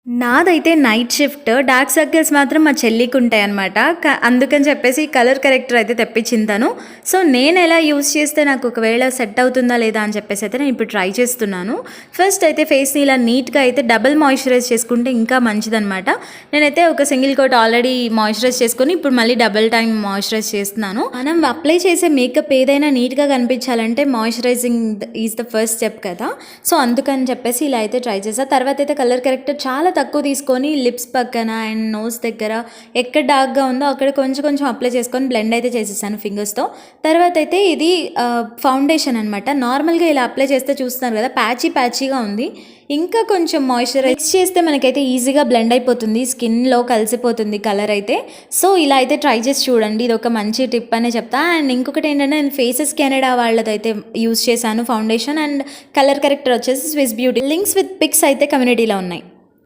నాదైతే night shift. Dark circles మాత్రం మా చెల్లికుంటాయనమాట. అందుకని చెప్పేసి కలర్ కరెక్టర్ అయితే తెప్పించింది తను. సో, నేనెలా యూజ్ చేస్తే నాకు ఒకవేళ సెట్ అవుతుందా లేదా అని చెప్పేసి అయితే నేను ఇప్పుడు ట్రై చేస్తున్నాను. ఫస్ట్ అయితే ఫేస్‌ని ఇలా నీట్‌గా అయితే డబుల్ మాయిశ్చరైజ్ చేసుకుంటే ఇంకా మంచిదనమాట. నేనైతే ఒక సింగిల్ కోట్ ఆల్రెడీ మాయిశ్చరైజ్ చేసుకొని ఇప్పుడు మళ్ళీ డబుల్ టైమ్ మాయిశ్చరైజ్ చేస్తున్నాను. మనం అప్లై చేసే మేకప్ ఏదైనా నీట్‌గా కనిపించాలంటే moisturising is the first step కదా! సో, అందుకని చెప్పేసి ఇలా అయితే ట్రై చేశా. తర్వాత అయితే కలర్ కరెక్టర్ చాలా తక్కువ తీసుకొని లిప్స్ పక్కన అండ్ నోస్ దగ్గర ఎక్కడ డార్క్‌గా ఉందో అక్కడ కొంచెం కొంచెం అప్లై చేసుకొని బ్లెండ్ అయితే చేసేసాను ఫింగర్స్‌తో. తర్వాత అయితే ఇది ఫౌండేషన్ అనమాట. నార్మల్‌గా ఇలా అప్లై చేస్తే చూస్తున్నారు కదా, ప్యాచీగా ఉంది. ఇంకా కొంచెం మాయిశ్చరైజ్ చేస్తే మనకైతే ఈజీగా బ్లెండ్ అయిపోతుంది, స్కిన్‌లో కలిసిపోతుంది కలర్ అయితే. సో, ఇలా అయితే ట్రై చేసి చూడండి. ఇది ఒక మంచి టిప్ అనే చెప్తా. అండ్ ఇంకొకటి ఏంటంటే నేను ఫేసెస్ కెనడా వాళ్ళదైతే యూజ్ చేశాను ఫౌండేషన్ అండ్ కలర్ కరెక్టర్ వచ్చేసి Swiss beauty. Links with pics అయితే కమ్యూనిటీలో ఉన్నాయి.